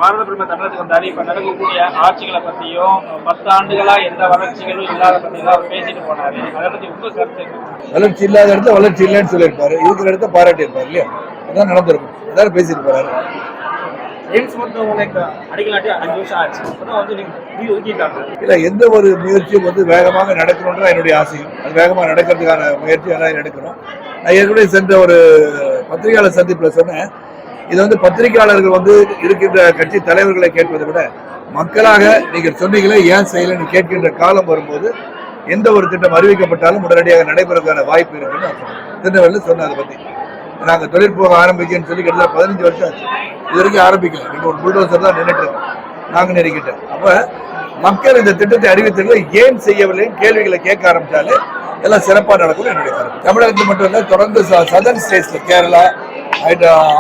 பாரத பிரதமர் தமிழகத்துக்கு வந்தாரு. இப்ப நடக்கக்கூடிய ஆட்சிகளை பத்தியும் 10 ஆண்டுகளா எந்த வளர்ச்சிகளும் இல்லாத பத்தியும் அவர் பேசிட்டு போனாரு. அதை பத்தி உங்க கருத்து? வளர்ச்சி இல்லாத இடத்த வளர்ச்சி இல்லைன்னு சொல்லியிருப்பாரு, இருக்கிற இடத்த பாராட்டி இருப்பாரு இல்லையா? அதான் நடந்திருக்கும், அதான் பேசிட்டு போறாரு. இல்ல, எந்த ஒரு முயற்சியும் வேகமாக நடக்கணும்ன்ற என்னுடைய ஆசையும், அது வேகமாக நடக்கிறதுக்கான முயற்சி எல்லாம் எடுக்கணும். நான் ஏற்கனவே சென்ற ஒரு பத்திரிகையாளர் சந்திப்புல சொன்னேன், இது பத்திரிகையாளர்கள் இருக்கின்ற கட்சி தலைவர்களை கேட்பதை விட மக்களாக நீங்கள் சொன்னீங்களே ஏன் செய்யலன்னு கேட்கின்ற காலம் வரும்போது எந்த ஒரு திட்டம் அறிவிக்கப்பட்டாலும் உடனடியாக நடைபெறக்கான வாய்ப்பு இருக்குன்னு திருநெல்வேலியில் சொன்னேன். அதை பத்தி நாங்கள் தொழிற்போக ஆரம்பிக்கன்னு சொல்லி கிட்டத்தட்ட 15 வருஷம் ஆச்சு, இது வரைக்கும் ஆரம்பிக்கல. இன்னும் ஒரு புல்டோசர் தான் நின்றுட்டு இருக்கோம் நாங்கள் நெருக்கிட்டோம். அப்ப மக்கள் இந்த திட்டத்தை அறிவித்தவர்கள் ஏன் செய்யவில்லை கேள்விகளை கேட்க ஆரம்பிச்சாலே எல்லாம் சிறப்பாக நடக்கும் என்னுடைய கருத்து. தமிழகத்தில் மட்டும் இல்லை, தொடர்ந்து சதர்ன் ஸ்டேட்ஸ்ல கேரளா,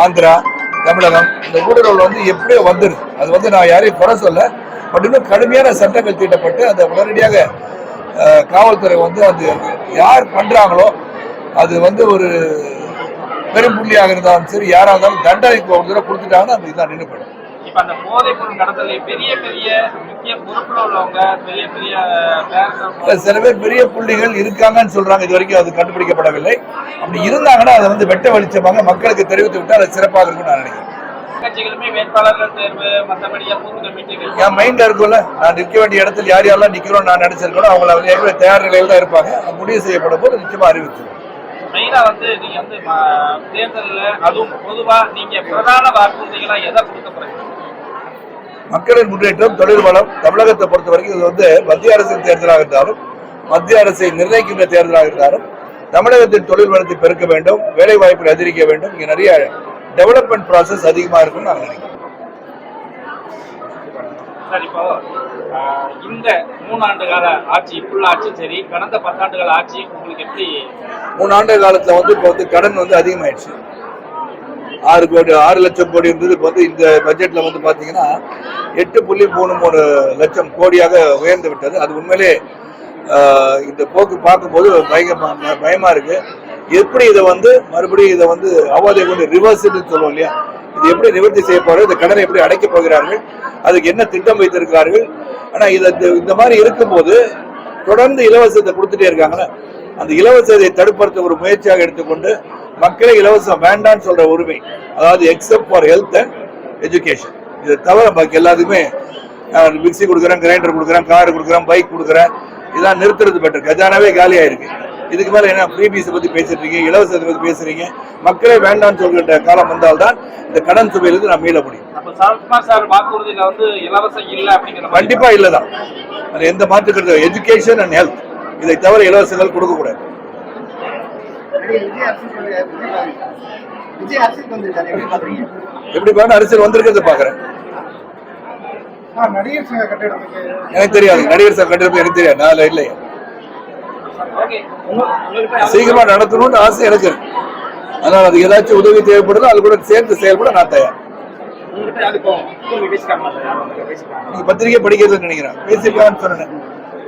ஆந்திரா, தமிழகம் இந்த ஊடுருவல் எப்படியோ வந்துருது. அது நான் யாரையும் குறை சொல்ல, பட் இன்னும் கடுமையான சட்டங்கள் தீட்டப்பட்டு அதை உடனடியாக காவல்துறை அது யார் பண்றாங்களோ அது ஒரு பெரும் புள்ளியாக இருந்தாலும் சரி, யாராக இருந்தாலும் தண்டனைக்கு ஒரு தடவை கொடுத்துட்டாங்கன்னா அந்த இதான் நின்று போயிடும். இப்ப அந்த போதைப் பொருள் கடத்தல பெரிய பெரிய முக்கிய பொறுப்புல உள்ளவங்க பெரிய பெரிய சில பேர் பெரிய புள்ளிகள் இருக்காங்கன்னு சொல்றாங்க. இது வரைக்கும் அது கண்டுபிடிக்கப்படவில்லை. அப்படி இருந்தாங்கன்னா அதை வெட்ட வெளிச்சமாக மக்களுக்கு தெரிவித்து விட்டு அது சிறப்பாக இருக்கும்னு நான் நினைக்கிறேன். கட்சிகளுமே வேட்பாளர்கள் தேர்வு மற்றபடியா பூத்து கமிட்டிகள் என் மைண்ட்ல இருக்கும்ல, நான் நிற்க வேண்டிய இடத்துல யார் யாரெல்லாம் நிக்கிறோம் நான் நினைச்சிருக்கணும், அவங்கள தயார் நிலையில் தான் இருப்பாங்க. முடிவு செய்யப்படும் போது நிச்சயமா அறிவிச்சிருக்கோம். மெயினா நீங்க தேர்தலில் அதுவும் பொதுவா நீங்க பிரதான வாக்குறுதிகளா எதை கொடுக்க போறீங்க? மக்களின் முன்னேற்றம், தொழில் வளம். தமிழகத்தை பொறுத்த வரைக்கும் இது மத்திய அரசின் தேர்தலாக இருந்தாலும், மத்திய அரசை நிர்ணயிக்கின்ற தேர்தலாக இருந்தாலும் தமிழகத்தின் தொழில் வளத்தை பெருக்க வேண்டும், வேலை வாய்ப்புகளை அதிகரிக்க வேண்டும். இங்க நிறைய டெவலப்மெண்ட் ப்ராசஸ் அதிகமா இருக்கும்னு நான் நினைக்கிறேன். சார், இப்போ இந்த 3 ஆண்டு கால ஆட்சி ஆட்சி சரி, கடந்த 10 ஆண்டுகள் ஆட்சி உங்களுக்கு எப்படி? 3 ஆண்டு காலத்துல இப்போ கடன் அதிகமாயிடுச்சு. 6 லட்சம் கோடி இருந்தது. இப்போ இந்த பட்ஜெட்ல பாத்தீங்கன்னா 8.33 லட்சம் கோடியாக உயர்ந்து விட்டது. அது உண்மையிலே இந்த போக்கு பார்க்கும்போது பயமா இருக்கு. எப்படி இதை மறுபடியும் இதை அவாதை கொண்டு ரிவர்ஸ்ன்னு சொல்லுவோம் இல்லையா, இது எப்படி நிவர்த்தி செய்ய போறது, இந்த கடனை எப்படி அடைக்க போகிறார்கள், அதுக்கு என்ன திட்டம் வைத்திருக்கிறார்கள். ஆனா இந்த மாதிரி இருக்கும்போது தொடர்ந்து இலவசத்தை கொடுத்துட்டே இருக்காங்களே, அந்த இலவசத்தை தடுப்பதற்கு ஒரு முயற்சியாக எடுத்துக்கொண்டு மக்களை இலவசம் வேண்டான்னு சொல்ற உரிமை, அதாவது except for health and education, இதை தவிர பாக்கி எல்லாத்துக்குமே மிக்சி கொடுக்குறேன், கிரைண்டர் கொடுக்குறேன், கார் கொடுக்குறேன், பைக் கொடுக்குறேன், இதெல்லாம் நிறுத்துறது பெட்டர். கஜானாவே காலியா இருக்கு. இதுக்கு மேல என்ன ஃப்ரீபீஸை பத்தி பேசிட்டு இருக்கீங்க, இலவசத்தை பத்தி பேசுறீங்க. மக்களே வேண்டாம்னு சொல்கின்ற காலம் வந்தால்தான் இந்த கடன் சுமையிலிருந்து நான் மீள முடியும். கண்டிப்பா இல்லதான், அது எந்த மாற்றுக்கிறது. எஜுகேஷன் அண்ட் ஹெல்த், இதை தவிர இலவசங்கள் கொடுக்க கூடாது. எப்படி பாருங்க, அரசியல் வந்திருக்கிறத பாக்குறேன். எனக்கு தெரியாது, நடிகர் சங்க கட்டிடத்துக்கு எனக்கு தெரியாது, நான் இல்லையா. சீக்கிரமா நடத்தணும்னு ஆசை எனக்கு இருக்கு. அதனால அது ஏதாச்சும் உதவி தேவைப்படுதோ அது கூட சேர்ந்து செயல்பட நான் தயார். நீங்க பத்திரிகை படிக்கிறது நினைக்கிறேன், பேசியிருக்கான்னு சொன்னேன்.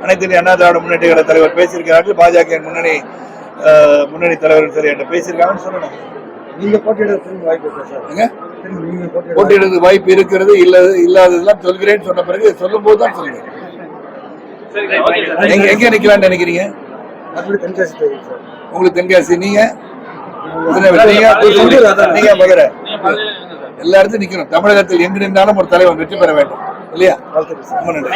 அனைத்து இந்திய அண்ணா திராவிட முன்னேற்ற கழக தலைவர் பேசியிருக்கிறார்கள், பாஜக முன்னணி தலைவர்கள் சரி என்ற பேசியிருக்காங்கன்னு சொன்னேன். நீங்க போட்டியிடுறதுக்கு வாய்ப்பு இருக்கிறது இல்லாததெல்லாம் சொல்கிறேன்னு சொன்ன பிறகு சொல்லும் போது தான் சொல்லுங்க. எங்க நிக்கலாம்னு நினைக்கிறீங்க? உங்களுக்கு தென்காசி, நீங்க மதுரை, எல்லா இடத்தும் நிக்கணும். தமிழகத்தில் எங்கு நின்றாலும் ஒரு தலைவன் வெற்றி பெற வேண்டும் இல்லையா? ரொம்ப நன்றி.